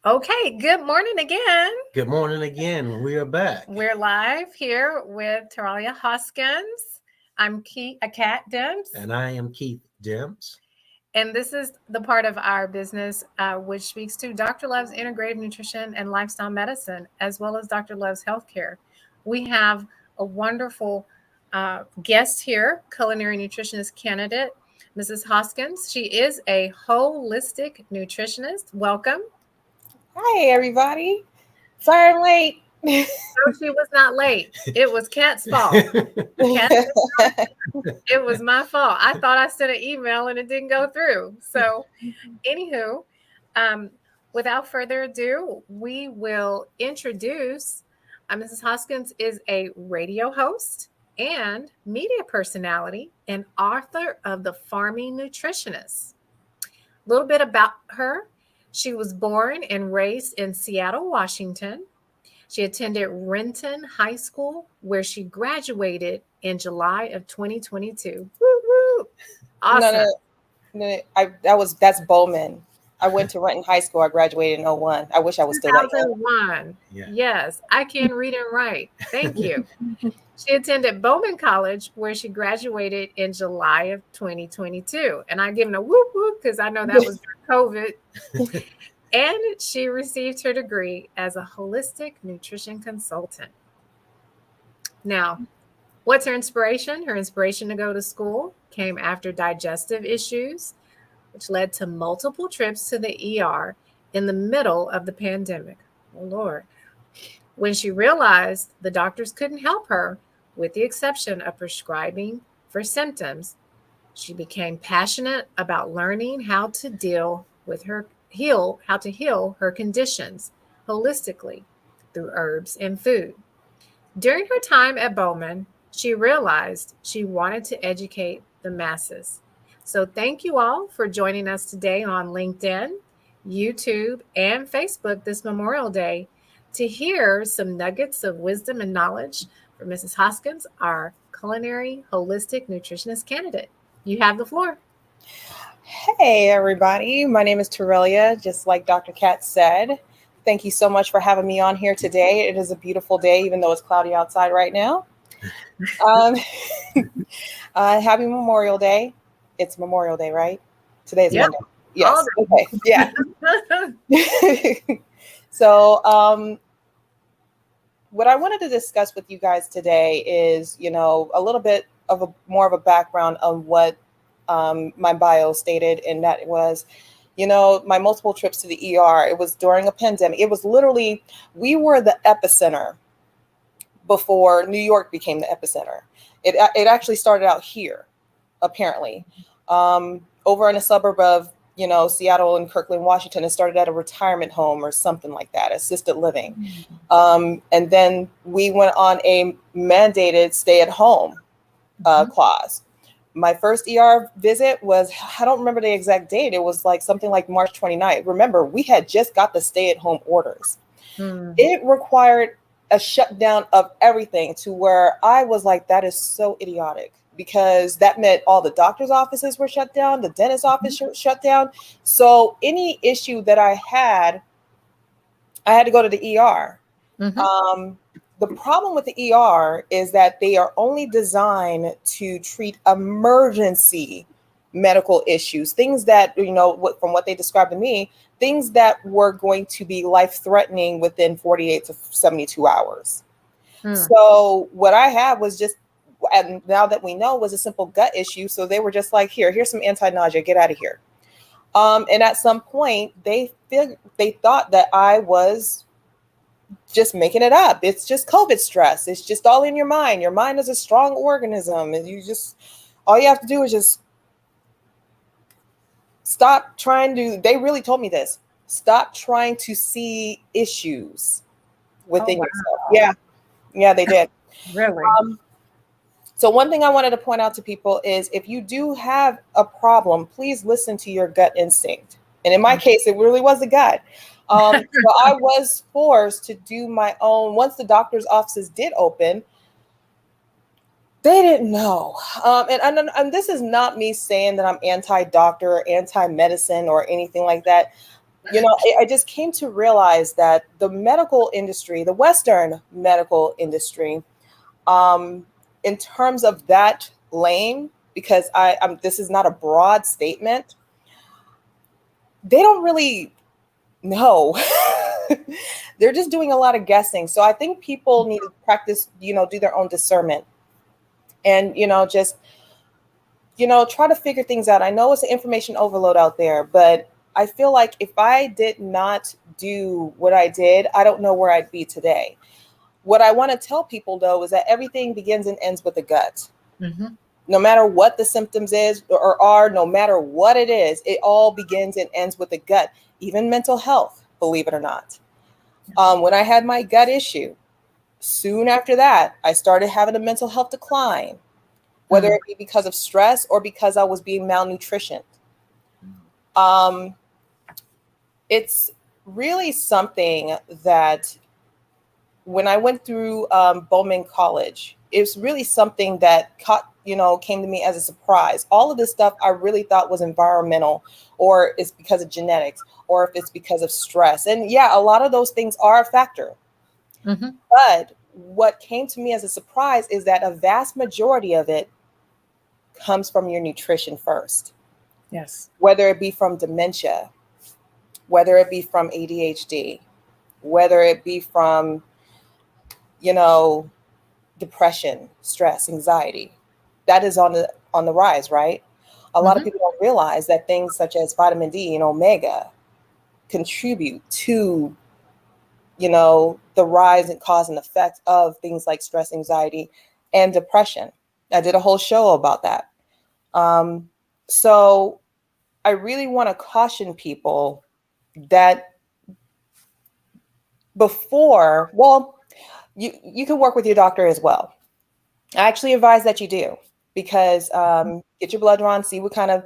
Okay, good morning again. Good morning again. We are back. We're live here with Terrelya Hoskins. I'm Kat Demps. And I am Keith Demps. And this is the part of our business which speaks to Dr. Love's integrative nutrition and lifestyle medicine, as well as Dr. Love's healthcare. We have a wonderful guest here, culinary nutritionist candidate, Mrs. Hoskins. She is a holistic nutritionist. Welcome. Hi, everybody. Sorry I'm late. No, she was not late. It was Kat's fault. It was my fault. I thought I sent an email and it didn't go through. So, anywho, without further ado, we will introduce Mrs. Hoskins is a radio host and media personality and author of The Farming Nutritionist. A little bit about her. She was born and raised in Seattle, Washington. She attended Renton High School, where she graduated in July of 2022. Woo, woo. Awesome. That's Bowman. I went to Renton High School. I graduated in 01. I wish I was still that young. 2001. Yeah. Yes, I can read and write. Thank you. She attended Bowman College, where she graduated in July of 2022. And I give them a whoop whoop because I know that was during COVID. And she received her degree as a holistic nutrition consultant. Now, what's her inspiration? Her inspiration to go to school came after digestive issues, which led to multiple trips to the ER in the middle of the pandemic. Oh, Lord. When she realized the doctors couldn't help her, with the exception of prescribing for symptoms, she became passionate about learning how to heal her conditions holistically through herbs and food. During her time at Bowman, she realized she wanted to educate the masses. So thank you all for joining us today on LinkedIn, YouTube, and Facebook this Memorial Day to hear some nuggets of wisdom and knowledge from Mrs. Hoskins, our culinary holistic nutritionist candidate. You have the floor. Hey, everybody. My name is Terrelya, just like Dr. Kat said. Thank you so much for having me on here today. It is a beautiful day, even though it's cloudy outside right now. Happy Memorial Day. It's Memorial Day, right? Today is Monday. Yes. Okay. Yeah. So, what I wanted to discuss with you guys today is, a little bit of more of a background on what my bio stated, and that it was, my multiple trips to the ER. It was during a pandemic. It was literally, we were the epicenter before New York became the epicenter. It actually started out here, apparently, over in a suburb of, Seattle and Kirkland, Washington. It started at a retirement home or something like that, assisted living. And then we went on a mandated stay-at-home clause. My first ER visit was, I don't remember the exact date. It was like something like March 29th. Remember, we had just got the stay-at-home orders. It required a shutdown of everything to where I was like, that is so idiotic, because that meant all the doctor's offices were shut down, the dentist's office shut down. So any issue that I had to go to the ER. The problem with the ER is that they are only designed to treat emergency medical issues, things that, from what they described to me, things that were going to be life-threatening within 48 to 72 hours. So what I had was just, and now that we know, was a simple gut issue. So they were just like, here's some anti-nausea, get out of here. And at some point, they thought that I was just making it up. It's just COVID stress. It's just all in your mind. Your mind is a strong organism. And all you have to do is just stop trying to, they really told me this, stop trying to see issues within yourself. Yeah, they did. Really? So one thing I wanted to point out to people is, if you do have a problem, please listen to your gut instinct. And in my case, it really was the gut. So I was forced to do my own, once the doctor's offices did open, They didn't know. And this is not me saying that I'm anti-doctor or anti-medicine or anything like that. You know, I just came to realize that the medical industry, the Western medical industry, in terms of that lane, because this is not a broad statement, they don't really know. They're just doing a lot of guessing. So I think people need to practice, do their own discernment and, just, try to figure things out. I know it's an information overload out there, but I feel like if I did not do what I did, I don't know where I'd be today. What I want to tell people, though, is that everything begins and ends with the gut. Mm-hmm. No matter what the symptoms is or are, no matter what it is, it all begins and ends with the gut, even mental health, believe it or not. When I had my gut issue, soon after that, I started having a mental health decline, whether it be because of stress or because I was being malnutritioned. It's really something that when I went through Bowman College, it's really something that came to me as a surprise. All of this stuff I really thought was environmental, or it's because of genetics, or if it's because of stress. And yeah, a lot of those things are a factor. Mm-hmm. But what came to me as a surprise is that a vast majority of it comes from your nutrition first. Yes. Whether it be from dementia, whether it be from ADHD, whether it be from, depression, stress, anxiety, that is on the rise, right? A lot of people don't realize that things such as vitamin D and omega contribute to, the rise and cause and effect of things like stress, anxiety, and depression. I did a whole show about that. So I really want to caution people that before, you can work with your doctor as well. I actually advise that you do, because get your blood drawn, see what kind of,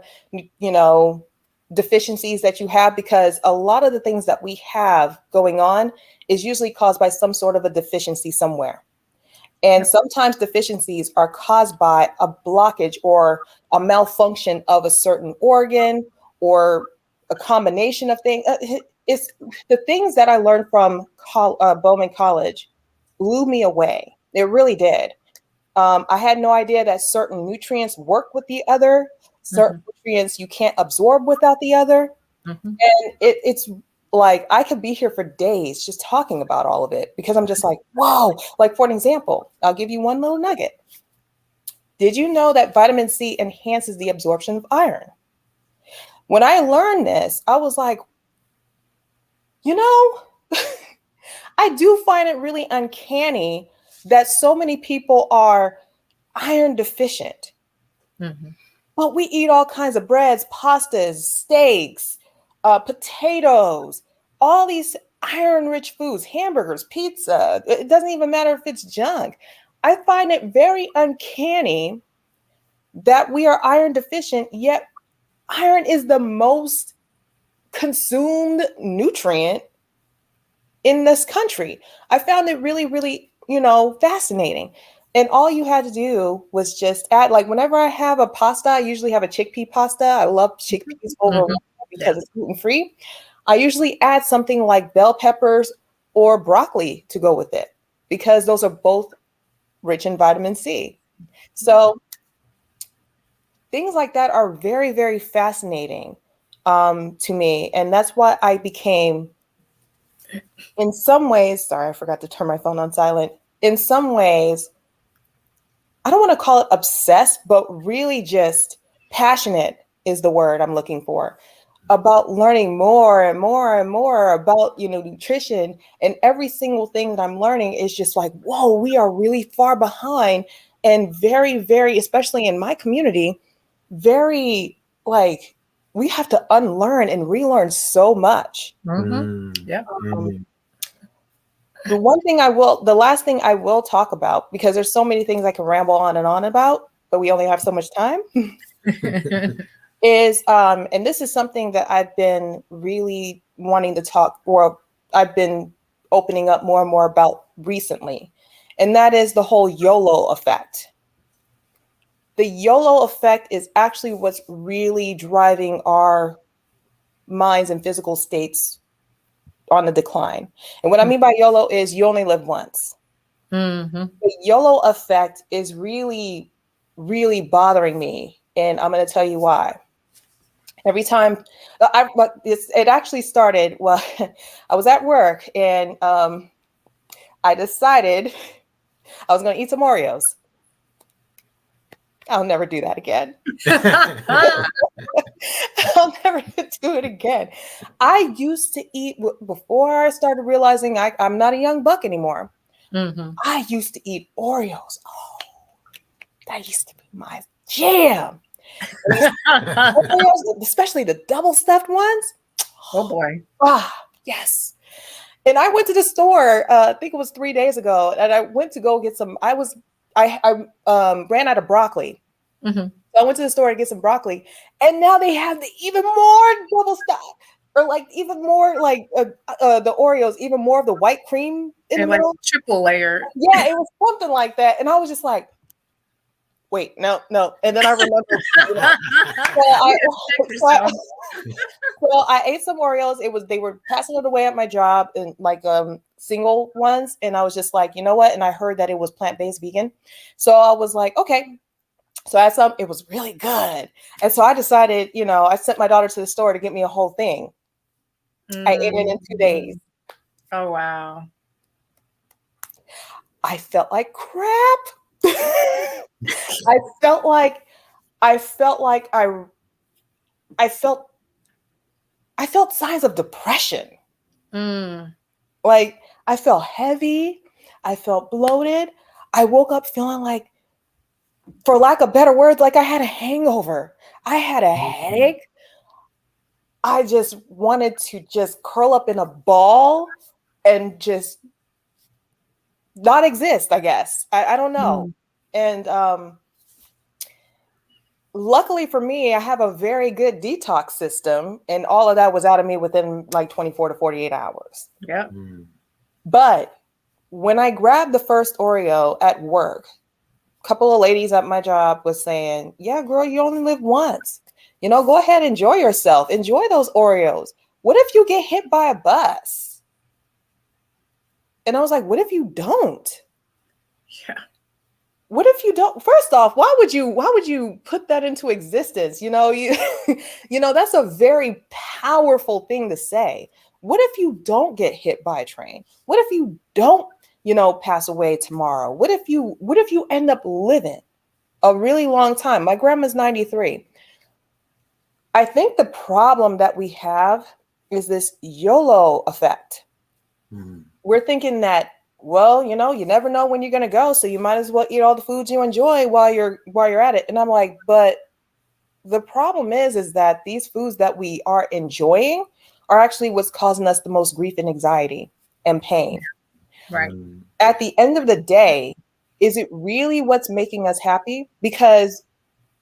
deficiencies that you have, because a lot of the things that we have going on is usually caused by some sort of a deficiency somewhere. And sometimes deficiencies are caused by a blockage or a malfunction of a certain organ or a combination of things. It's the things that I learned from Bowman College blew me away. It really did. I had no idea that certain nutrients work with the other, certain nutrients you can't absorb without the other. And it's like, I could be here for days just talking about all of it, because I'm just like, whoa. Like, for an example, I'll give you one little nugget. Did you know that vitamin C enhances the absorption of iron? When I learned this, I was like, I do find it really uncanny that so many people are iron deficient. But we eat all kinds of breads, pastas, steaks, potatoes, all these iron-rich foods, hamburgers, pizza. It doesn't even matter if it's junk. I find it very uncanny that we are iron deficient, yet iron is the most consumed nutrient in this country. I found it really, really, fascinating. And all you had to do was just add, like, whenever I have a pasta, I usually have a chickpea pasta. I love chickpeas overall because it's gluten-free. I usually add something like bell peppers or broccoli to go with it, because those are both rich in vitamin C. So things like that are very, very fascinating to me. And that's why I became, in some ways, sorry, I forgot to turn my phone on silent. In some ways, I don't want to call it obsessed, but really just passionate is the word I'm looking for, about learning more and more and more about, nutrition. And every single thing that I'm learning is just like, whoa, we are really far behind, and very, very, especially in my community, very, like, we have to unlearn and relearn so much. The last thing I will talk about, because there's so many things I can ramble on and on about, but we only have so much time, is, and this is something that I've been really wanting to talk, or I've been opening up more and more about recently. And that is the whole YOLO effect. the YOLO effect is actually what's really driving our minds and physical states on the decline. And what I mean by YOLO is you only live once. Mm-hmm. The YOLO effect is really, really bothering me. And I'm going to tell you why. Every time it actually started, well, I was at work and I decided I was going to eat some Oreos. I'll never do that again. I'll never do it again. I used to eat, before I started realizing I'm not a young buck anymore. Mm-hmm. I used to eat Oreos. Oh, that used to be my jam. Oreos, especially the double stuffed ones. Oh boy. Ah, yes. And I went to the store, I think it was 3 days ago, and I went to go get some. I ran out of broccoli. Mm-hmm. So I went to the store to get some broccoli, and now they have the even more double stuff, or like even more like the Oreos, even more of the white cream in the middle. Triple layer. Yeah, it was something like that, and I was just like, "Wait, no." And then I remembered. So I ate some Oreos. They were passing it away at my job in like single ones, and I was just like, you know what? And I heard that it was plant-based vegan, so I was like, okay. So I had some. It was really good, and so I decided, I sent my daughter to the store to get me a whole thing. I ate it in 2 days. Oh wow! I felt like crap. I felt like I felt signs of depression. Like I felt heavy. I felt bloated. I woke up feeling like, for lack of better words, like I had a hangover. I had a headache. I just wanted to just curl up in a ball and just not exist, I guess. I don't know. And luckily for me, I have a very good detox system, and all of that was out of me within like 24 to 48 hours. Yeah. But when I grabbed the first Oreo at work, a couple of ladies at my job was saying, yeah, girl, you only live once. Go ahead, enjoy yourself. Enjoy those Oreos. What if you get hit by a bus? And I was like, what if you don't? Yeah. What if you don't? First off, why would you put that into existence? That's a very powerful thing to say. What if you don't get hit by a train? What if you don't, pass away tomorrow? What if you end up living a really long time? My grandma's 93. I think the problem that we have is this YOLO effect. We're thinking that, well, you never know when you're going to go, so you might as well eat all the foods you enjoy while you're at it. And I'm like, but the problem is that these foods that we are enjoying are actually what's causing us the most grief and anxiety and pain. Right. At the end of the day, is it really what's making us happy? Because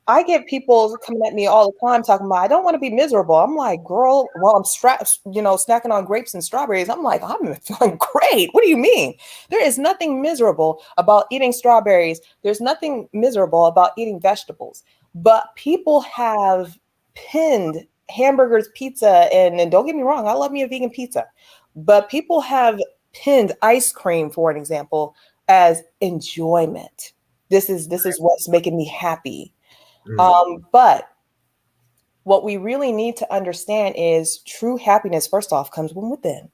I get people coming at me all the time talking about, I don't want to be miserable. I'm like, girl, while I'm snacking on grapes and strawberries, I'm like, I'm feeling great. What do you mean? There is nothing miserable about eating strawberries. There's nothing miserable about eating vegetables. But people have pinned hamburgers, pizza, and don't get me wrong, I love me a vegan pizza. But people have pinned ice cream, for an example, as enjoyment. This is what's making me happy. But what we really need to understand is true happiness, first off, comes from within.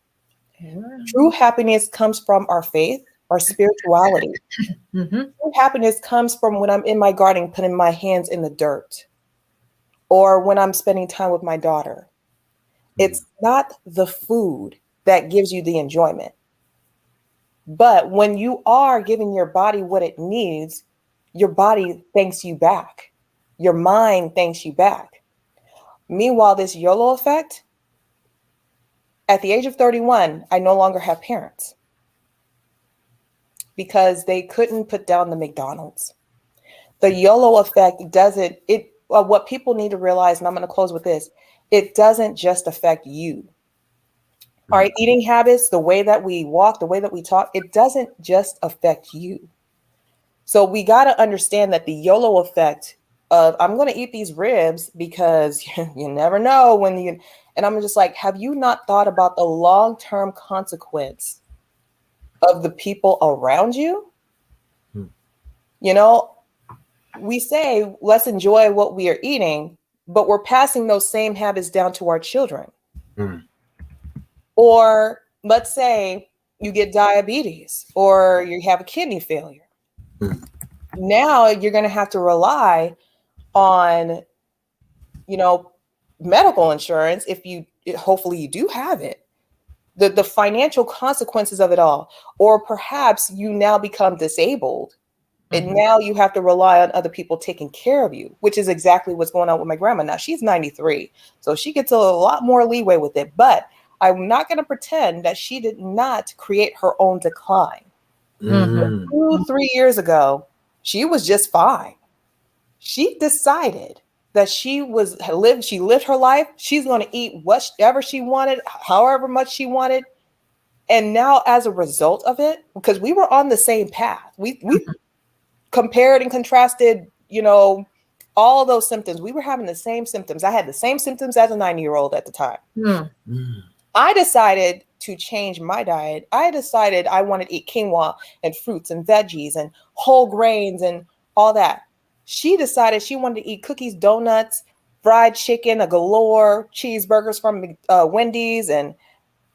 True happiness comes from our faith, our spirituality. True happiness comes from when I'm in my garden, putting my hands in the dirt, or when I'm spending time with my daughter. It's not the food that gives you the enjoyment. But when you are giving your body what it needs, your body thanks you back. Your mind thanks you back. Meanwhile, this YOLO effect, at the age of 31, I no longer have parents because they couldn't put down the McDonald's. The YOLO effect what people need to realize, and I'm going to close with this, it doesn't just affect you. Our eating habits, the way that we walk, the way that we talk, it doesn't just affect you. So we got to understand that the YOLO effect of I'm going to eat these ribs because you never know when you, and I'm just like, have you not thought about the long-term consequence of the people around you? Hmm. You know, we say, let's enjoy what we are eating, but we're passing those same habits down to our children. Hmm. Or let's say you get diabetes or you have a kidney failure. Hmm. Now you're going to have to rely on, you know, medical insurance if you, hopefully you do have it, the financial consequences of it all. Or perhaps you now become disabled and now you have to rely on other people taking care of you, which is exactly what's going on with my grandma. Now she's 93, so she gets a lot more leeway with it, but I'm not going to pretend that she did not create her own decline. Mm. 2-3 years ago, she was just fine. She decided that she lived her life. She's going to eat whatever she wanted, however much she wanted. And now as a result of it, because we were on the same path, we compared and contrasted, you know, all those symptoms. We were having the same symptoms. I had the same symptoms as a 90-year-old at the time. Mm. I decided to change my diet. I decided I wanted to eat quinoa and fruits and veggies and whole grains and all that. She decided she wanted to eat cookies, donuts, fried chicken, a galore, cheeseburgers from Wendy's. And,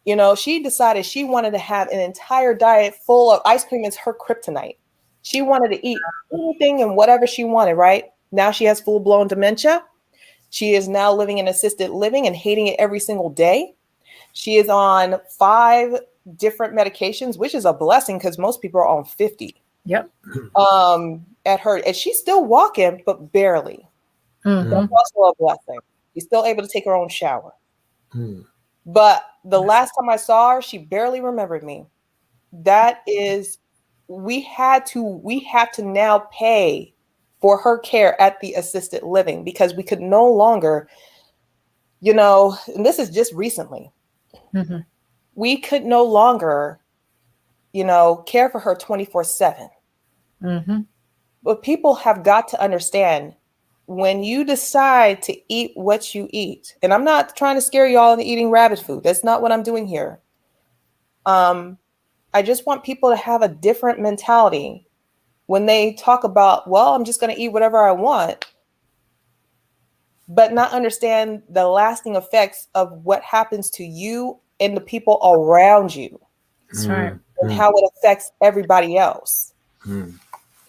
you know, she decided she wanted to have an entire diet full of ice cream as her kryptonite. She wanted to eat anything and whatever she wanted, right? Now she has full-blown dementia. She is now living in assisted living and hating it every single day. She is on 5 different medications, which is a blessing because most people are on 50. Yep. At her, and she's still walking, but barely. Mhm. That's also a blessing. She's still able to take her own shower. Mm. But the last time I saw her, she barely remembered me. That is, we have to now pay for her care at the assisted living because we could no longer, you know, and this is just recently, Mhm. we could no longer, you know, care for her 24/7. Mhm. But people have got to understand when you decide to eat what you eat, and I'm not trying to scare y'all into eating rabbit food. That's not what I'm doing here. I just want people to have a different mentality when they talk about, well, I'm just going to eat whatever I want, but not understand the lasting effects of what happens to you and the people around you That's right. and how it affects everybody else. Mm.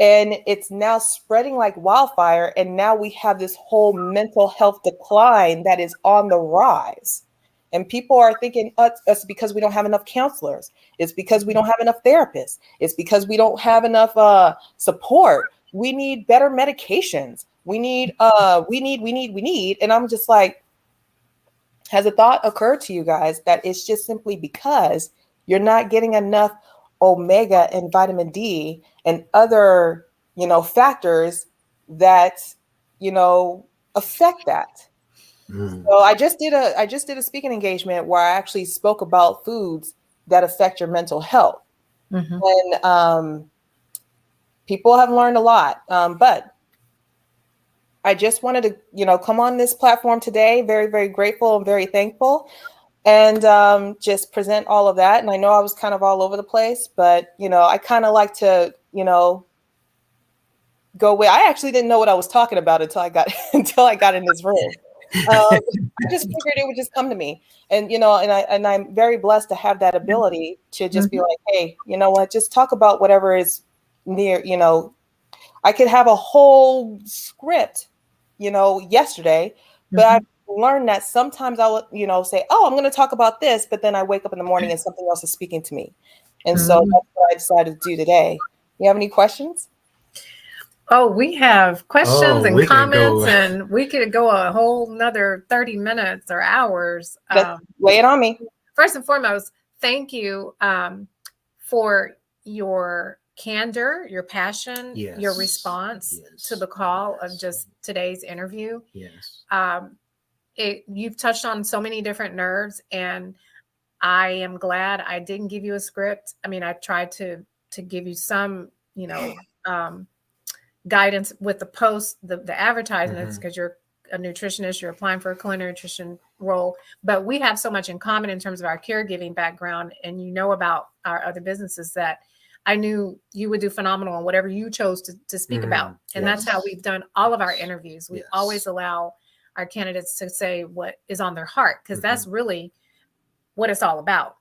And it's now spreading like wildfire. And now we have this whole mental health decline that is on the rise. And people are thinking it's because we don't have enough counselors. It's because we don't have enough therapists. It's because we don't have enough support. We need better medications. We need. And I'm just like, has a thought occurred to you guys that it's just simply because you're not getting enough omega and vitamin D and other, you know, factors that, you know, affect that? Mm. So I just did a speaking engagement where I actually spoke about foods that affect your mental health. Mhm. And people have learned a lot. But I just wanted to, you know, come on this platform today. Very, very grateful and very thankful. And just present all of that. And I know I was kind of all over the place, but, you know, I kind of like to, you know, go away. I actually didn't know what I was talking about until I got until I got in this room. I just figured it would just come to me. And, you know, and I'm very blessed to have that ability to just be like, hey, you know what, just talk about whatever is near, you know. I could have a whole script, you know, yesterday, but I learned that sometimes I would, you know, say, oh, I'm going to talk about this, but then I wake up in the morning and something else is speaking to me. And so that's what I decided to do today. You have any questions? Oh, we have questions and we can go. comments, and we could go a whole nother 30 minutes or hours. Lay it on me. First and foremost, thank you for your candor, your passion, your response to the call of just today's interview. Yes. You've touched on so many different nerves, and I am glad I didn't give you a script. I mean, I tried to give you some, you know, guidance with the posts, the advertisements, because you're a nutritionist, you're applying for a culinary nutrition role, but we have so much in common in terms of our caregiving background, and you know about our other businesses, that I knew you would do phenomenal on whatever you chose to speak about. And that's how we've done all of our interviews. We always allow our candidates to say what is on their heart, because that's really what it's all about.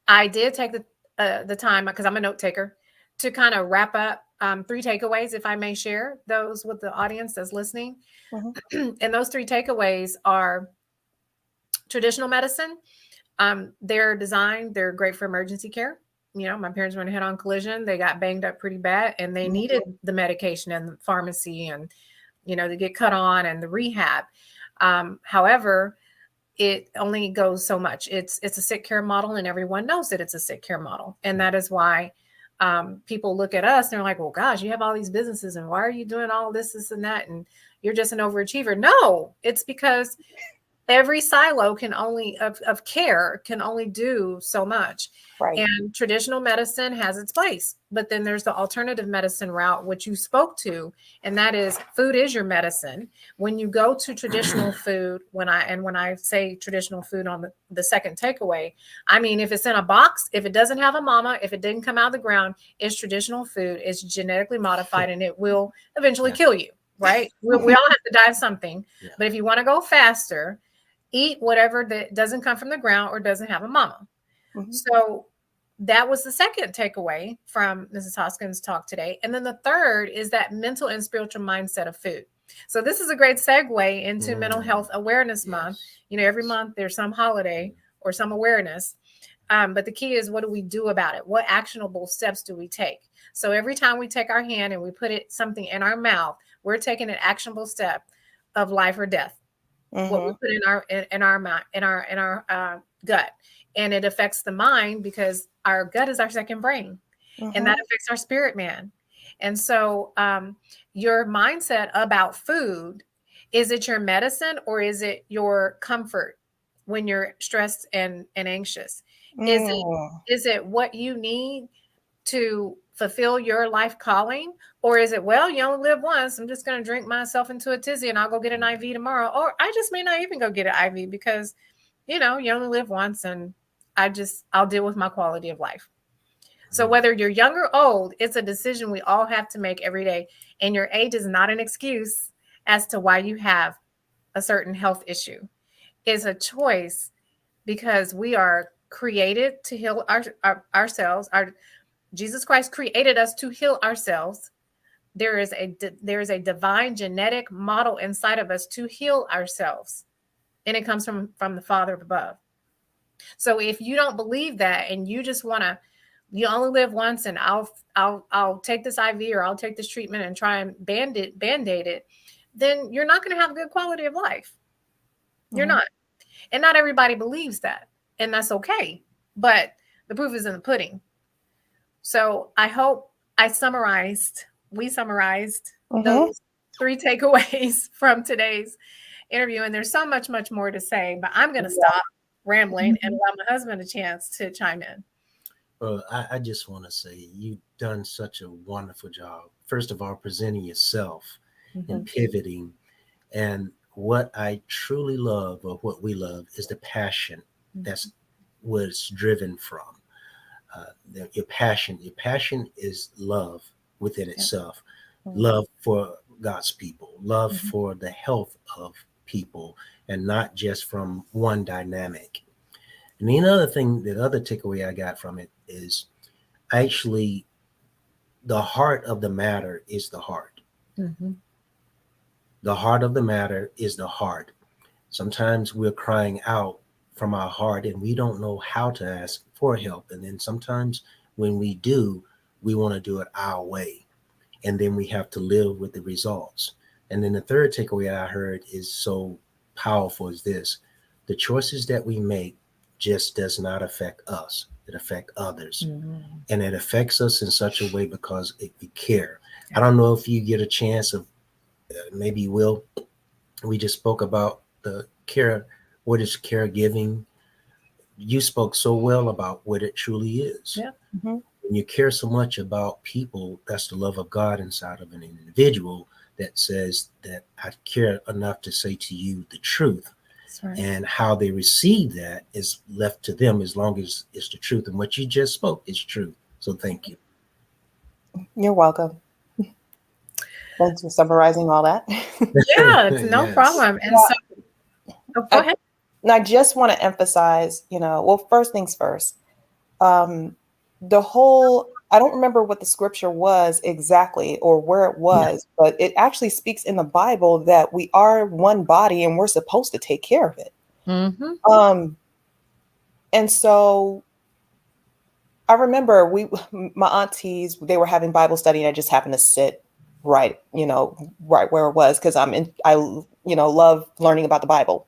I did take the time, because I'm a note taker, to kind of wrap up 3 takeaways, if I may share those with the audience that's listening. And those 3 takeaways are traditional medicine. They're great for emergency care. You know, my parents were in a head-on collision. They got banged up pretty bad, and they needed the medication and the pharmacy and, you know, to get cut on and the rehab. However, it only goes so much. It's a sick care model, and everyone knows that it's a sick care model. And that is why people look at us and they're like, well, gosh, you have all these businesses, and why are you doing all this and that? And you're just an overachiever. No, it's because every silo of care can only do so much. Right. And traditional medicine has its place, but then there's the alternative medicine route, which you spoke to, and that is food is your medicine. When you go to traditional food, when I say traditional food on the second takeaway, I mean, if it's in a box, if it doesn't have a mama, if it didn't come out of the ground, it's traditional food. It's genetically modified, and it will eventually kill you, right? We all have to die of something, but if you want to go faster, eat whatever that doesn't come from the ground or doesn't have a mama. So that was the second takeaway from Mrs. Hoskins' talk today. And then the third is that mental and spiritual mindset of food. So this is a great segue into Mental Health Awareness Month. You know, every month there's some holiday or some awareness. But the key is, what do we do about it? What actionable steps do we take? So every time we take our hand and we put something in our mouth, we're taking an actionable step of life or death. What we put in our gut, and it affects the mind, because our gut is our second brain, and that affects our spirit man. And so your mindset about food, is it your medicine or is it your comfort when you're stressed and anxious? Is it what you need to fulfill your life calling? Or is it, well, you only live once, I'm just going to drink myself into a tizzy and I'll go get an IV tomorrow. Or I just may not even go get an IV, because, you know, you only live once, and I'll deal with my quality of life. So whether you're young or old, it's a decision we all have to make every day. And your age is not an excuse as to why you have a certain health issue. It's a choice, because we are created to heal ourselves. Jesus Christ created us to heal ourselves. There is a divine genetic model inside of us to heal ourselves, and it comes from the Father above. So if you don't believe that, and you just you only live once, and I'll take this IV or I'll take this treatment and try and band-aid it, then you're not going to have a good quality of life. You're not. And not everybody believes that, and that's okay. But the proof is in the pudding. So I hope we summarized those 3 takeaways from today's interview. And there's so much more to say, but I'm going to stop rambling and allow my husband a chance to chime in. Well, I just want to say you've done such a wonderful job. First of all, presenting yourself and pivoting. And what I truly love, or what we love, is the passion that's what it's driven from. Your passion is love within itself. Love for God's people, love for the health of people, and not just from one dynamic. And the other takeaway I got from it is actually the heart of the matter is the heart. The heart of the matter is the heart. Sometimes we're crying out from our heart, and we don't know how to ask for help. And then sometimes when we do, we want to do it our way. And then we have to live with the results. And then the third takeaway I heard is so powerful is this: the choices that we make just does not affect us. It affects others. And it affects us in such a way because we care. I don't know if you get a chance of, maybe you will. We just spoke about the care. What is caregiving? You spoke so well about what it truly is. When you care so much about people, that's the love of God inside of an individual that says that I care enough to say to you the truth. Right. And how they receive that is left to them, as long as it's the truth. And what you just spoke is true. So thank you. You're welcome. Thanks for summarizing all that. Yeah, it's no Yes. problem. And so, go ahead. And I just want to emphasize, well, first things first. I don't remember what the scripture was exactly or where it was, but it actually speaks in the Bible that we are one body and we're supposed to take care of it. Mm-hmm. And so I remember my aunties, they were having Bible study, and I just happened to sit right where it was, because I love learning about the Bible.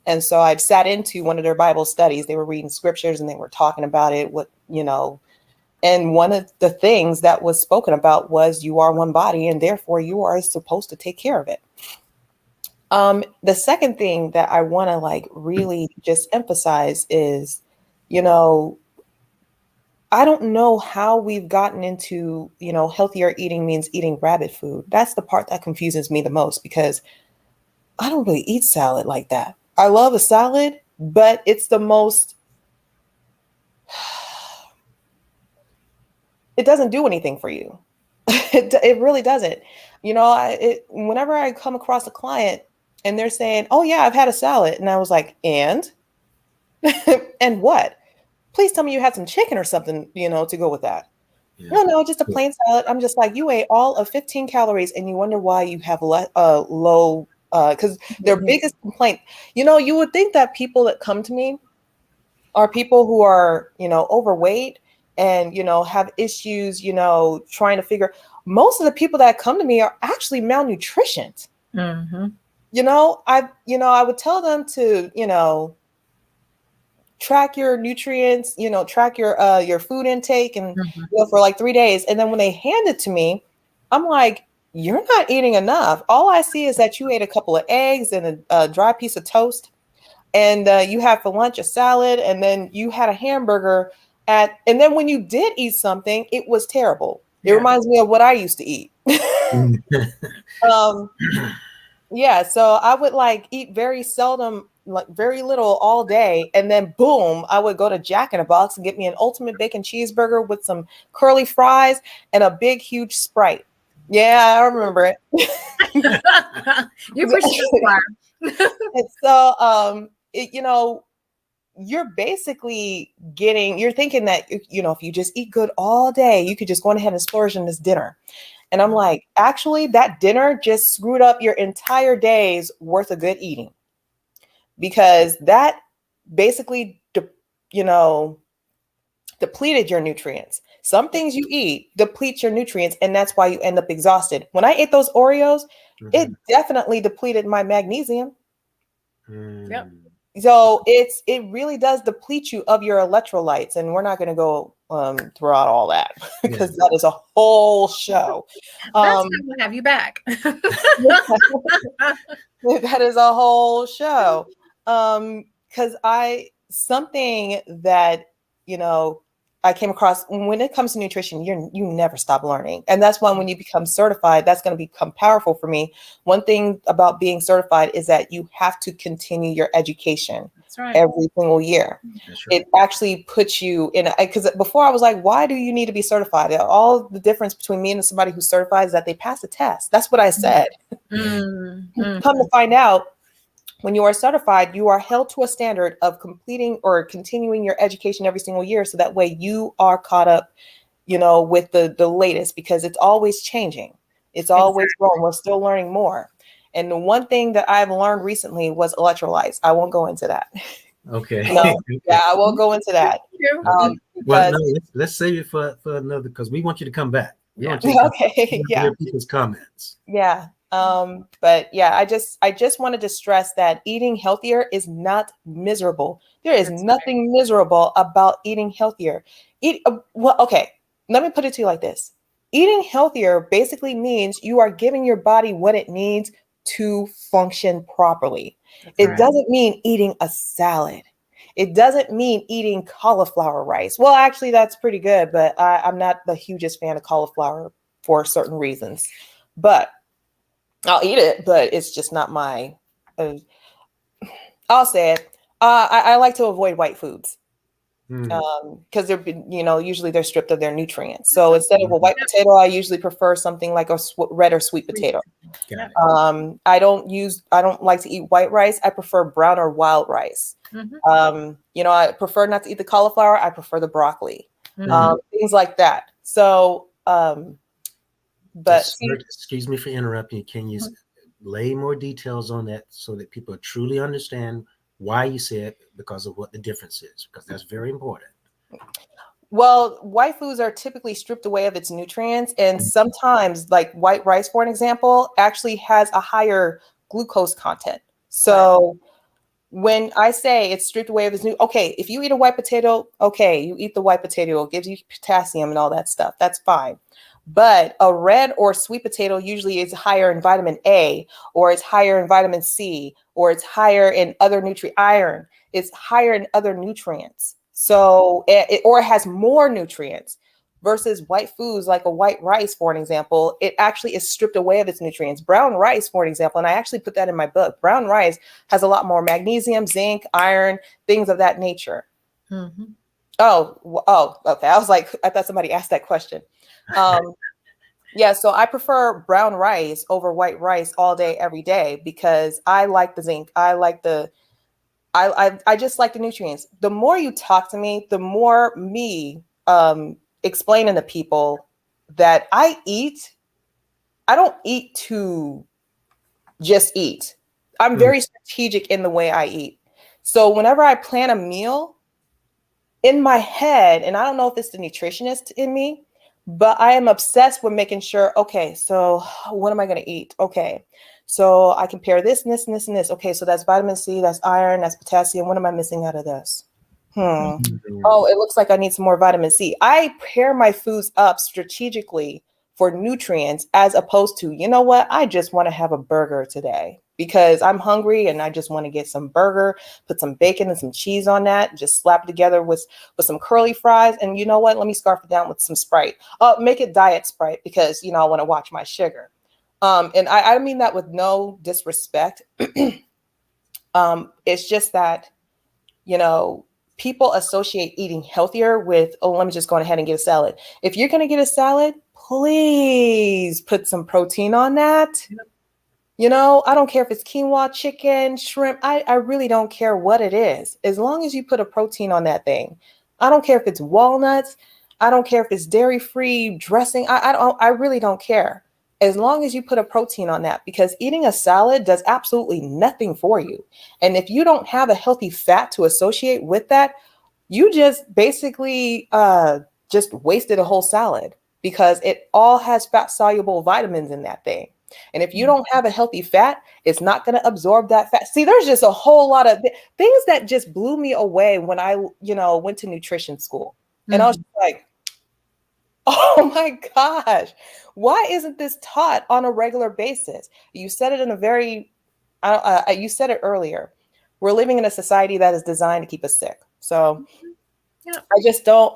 And so I'd sat into one of their Bible studies. They were reading scriptures and they were talking about it, and one of the things that was spoken about was you are one body and therefore you are supposed to take care of it. The second thing that I want to really just emphasize is, I don't know how we've gotten into, healthier eating means eating rabbit food. That's the part that confuses me the most, because I don't really eat salad like that. I love a salad, but it's the most, it doesn't do anything for you. It really doesn't. Whenever I come across a client and they're saying, oh yeah, I've had a salad. And I was like, and? And what? Please tell me you had some chicken or something, to go with that. Yeah. No, just a plain salad. I'm just like, you ate all of 15 calories and you wonder why you have low, because their biggest complaint, you would think that people that come to me are people who are, overweight and, have issues, trying to figure. Most of the people that come to me are actually malnutritioned. Mm-hmm. I would tell them to, track your nutrients, track your food intake and for like 3 days. And then when they hand it to me, I'm like, you're not eating enough. All I see is that you ate a couple of eggs and a dry piece of toast. And you had for lunch a salad, and then you had a hamburger and then when you did eat something, it was terrible. It reminds me of what I used to eat. Yeah, so I would eat very seldom, very little all day, and then boom, I would go to Jack in the Box and get me an ultimate bacon cheeseburger with some curly fries and a big huge Sprite. Yeah, I remember it. You're pretty good. And so you're basically you're thinking that if you just eat good all day, you could just go ahead and splurge on this dinner. And I'm like, actually, that dinner just screwed up your entire day's worth of good eating, because that basically, depleted your nutrients. Some things you eat deplete your nutrients, and that's why you end up exhausted. When I ate those Oreos, it definitely depleted my magnesium. Yep. So it really does deplete you of your electrolytes, and we're not going to go throughout all that because that is a whole show. That's why we'll have you back. That is a whole show. Because something that I came across when it comes to nutrition, you never stop learning. And that's why when you become certified, that's going to become powerful for me. One thing about being certified is that you have to continue your education every single year. Right. It actually puts you in, because before I was like, why do you need to be certified? All the difference between me and somebody who's certified is that they pass a test. That's what I said. Come to find out, when you are certified, you are held to a standard of completing or continuing your education every single year. So that way you are caught up, with the latest, because it's always changing. It's always growing. We're still learning more. And the one thing that I've learned recently was electrolytes. I won't go into that. Okay. Yeah, I won't go into that. Well, no, let's save it for another, because we want you to come back. Hear people's comments. Yeah. But yeah, I just wanted to stress that eating healthier is not miserable. There is nothing miserable about eating healthier. Okay, let me put it to you like this. Eating healthier basically means you are giving your body what it needs to function properly. It doesn't mean eating a salad. It doesn't mean eating cauliflower rice. Well, actually, that's pretty good, but I'm not the hugest fan of cauliflower for certain reasons. But I'll eat it, but it's just not my. I'll say it. I like to avoid white foods because they're, usually they're stripped of their nutrients. So instead of a white potato, I usually prefer something like a red or sweet potato. I don't like to eat white rice. I prefer brown or wild rice. I prefer not to eat the cauliflower. I prefer the broccoli, things like that. So, but excuse me for interrupting. Can you lay more details on that so that people truly understand why you said because of what the difference is? Because that's very important. Well, white foods are typically stripped away of its nutrients. And sometimes, like white rice, for an example, actually has a higher glucose content. So when I say it's stripped away of its okay, if you eat a white potato, okay, you eat the white potato, it gives you potassium and all that stuff. That's fine. But a red or sweet potato usually is higher in vitamin A, or it's higher in vitamin C, or it's higher in other iron. It's higher in other nutrients. So, or it has more nutrients versus white foods like a white rice, for an example. It actually is stripped away of its nutrients. Brown rice, for an example, and I actually put that in my book. Brown rice has a lot more magnesium, zinc, iron, things of that nature. Oh, okay. I was like, I thought somebody asked that question. Yeah, so I prefer brown rice over white rice all day, every day, because I like the zinc. I just like the nutrients. The more you talk to me, the more me explaining to people that I don't eat to just eat. I'm very strategic in the way I eat. So whenever I plan a meal in my head, and I don't know if it's the nutritionist in me, but I am obsessed with making sure, okay, so what am I going to eat? Okay, so I can pair this and this and this and this. Okay, so that's vitamin C, that's iron, that's potassium. What am I missing out of this? Oh, it looks like I need some more vitamin C. I pair my foods up strategically for nutrients as opposed to, you know what? I just want to have a burger today because I'm hungry and I just want to get some burger, put some bacon and some cheese on that, just slap it together with some curly fries. And you know what? Let me scarf it down with some Sprite. Make it diet Sprite because, I want to watch my sugar. And I mean that with no disrespect. It's just that, people associate eating healthier with, oh, let me just go ahead and get a salad. If you're going to get a salad, please put some protein on that. I don't care if it's quinoa, chicken, shrimp. I really don't care what it is. As long as you put a protein on that thing. I don't care if it's walnuts. I don't care if it's dairy-free dressing. I really don't care. As long as you put a protein on that, because eating a salad does absolutely nothing for you. And if you don't have a healthy fat to associate with that, you just basically just wasted a whole salad because it all has fat soluble vitamins in that thing. And if you don't have a healthy fat, it's not going to absorb that fat. See, there's just a whole lot of things that just blew me away when I, went to nutrition school. And I was like, oh my gosh, why isn't this taught on a regular basis? You said it you said it earlier. We're living in a society that is designed to keep us sick. So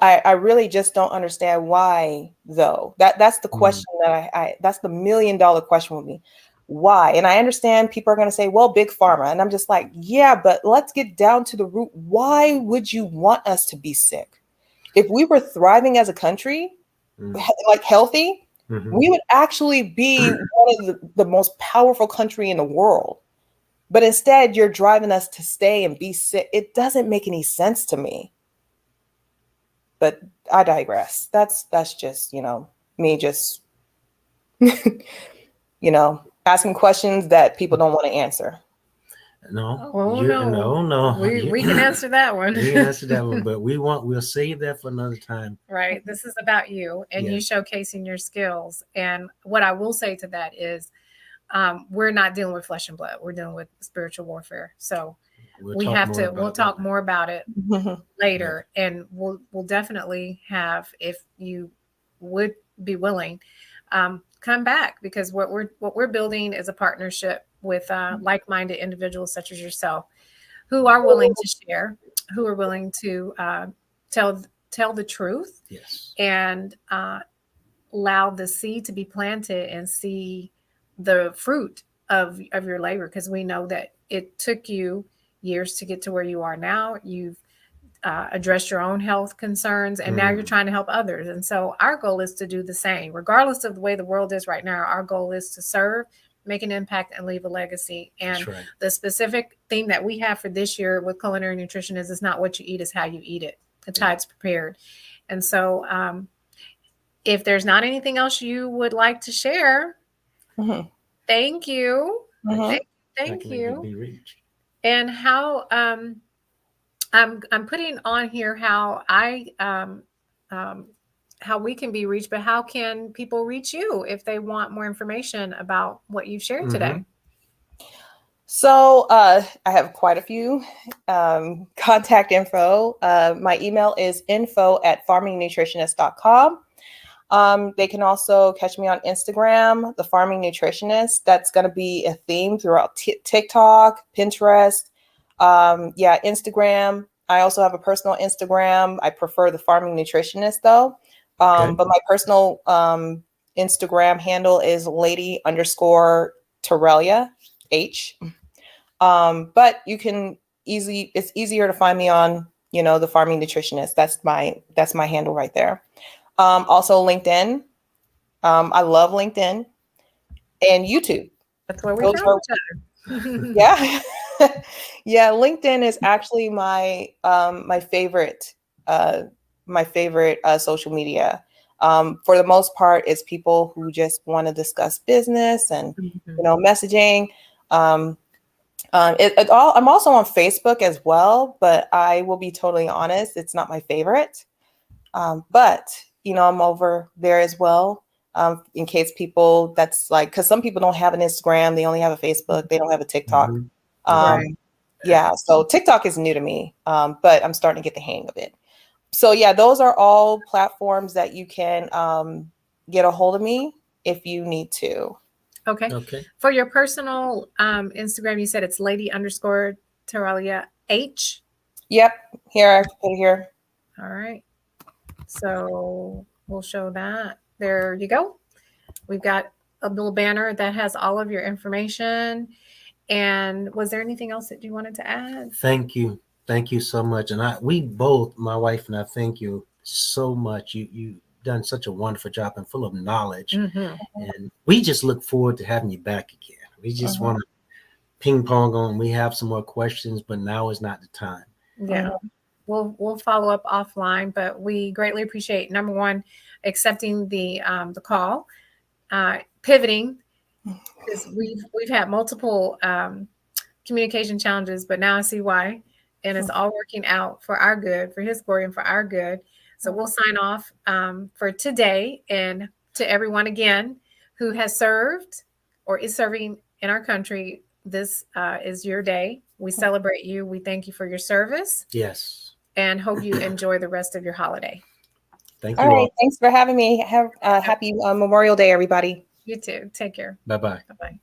I really just don't understand why though. That's the question that's the $1 million question with me. Why? And I understand people are going to say, well, big pharma. And I'm just like, yeah, but let's get down to the root. Why would you want us to be sick? If we were thriving as a country, like healthy, we would actually be one of the most powerful country in the world. But instead, you're driving us to stay and be sick. It doesn't make any sense to me. But I digress. That's just, me just, asking questions that people don't want to answer. No, no. We can answer that one. We can answer that one, but we'll save that for another time. Right. This is about you and you showcasing your skills. And what I will say to that is, we're not dealing with flesh and blood. We're dealing with spiritual warfare. So we'll talk more about it later. Yeah. And we'll definitely have, if you would be willing, come back, because what we're building is a partnership with like-minded individuals such as yourself who are willing to share who are willing to tell the truth. Yes. And allow the seed to be planted and see the fruit of your labor, because we know that it took you years to get to where you are now. You've addressed your own health concerns, and now you're trying to help others. And so our goal is to do the same, regardless of the way the world is right now. Our goal is to serve, make an impact, and leave a legacy. And Right. the specific theme that we have for this year with culinary nutrition is it's not what you eat, it's how you eat it. It's how it's prepared. And so if there's not anything else you would like to share, thank you. Thank you. Be reached. And how I'm putting on here how how we can be reached, but how can people reach you if they want more information about what you've shared today? So I have quite a few contact info. My email is info@farmingnutritionist.com. They can also catch me on Instagram, The Farming Nutritionist. That's going to be a theme throughout TikTok, Pinterest. Instagram. I also have a personal Instagram. I prefer The Farming Nutritionist though. But my personal Instagram handle is lady_Terrelya H. But you can it's easier to find me on, The Farming Nutritionist. That's my handle right there. Also LinkedIn. I love LinkedIn and YouTube. That's where we found each other. Yeah. Yeah. LinkedIn is actually my favorite social media. For the most part, it's people who just want to discuss business and, messaging. I'm also on Facebook as well, but I will be totally honest, it's not my favorite. But I'm over there as well. In case people, that's like, because some people don't have an Instagram, they only have a Facebook, they don't have a TikTok. Yeah, so TikTok is new to me, but I'm starting to get the hang of it. So yeah, those are all platforms that you can get a hold of me if you need to. Okay. For your personal Instagram, you said it's lady_Terrelya H. Yep. Here, I put it here. All right. So we'll show that. There you go. We've got a little banner that has all of your information. And was there anything else that you wanted to add? Thank you. Thank you so much. And we both, my wife and I, thank you so much. You've done such a wonderful job and full of knowledge. And we just look forward to having you back again. We just want to ping pong on. We have some more questions, but now is not the time. Yeah. We'll follow up offline, but we greatly appreciate, number one, accepting the call, pivoting, because we've had multiple communication challenges, but now I see why, and it's all working out for our good, for His glory, and for our good. So we'll sign off for today, and to everyone again who has served or is serving in our country. This is your day. We celebrate you. We thank you for your service. Yes. And hope you enjoy the rest of your holiday. Thank you. All right. Thanks for having me. Have a happy Memorial Day, everybody. You too. Take care. Bye-bye. Bye-bye.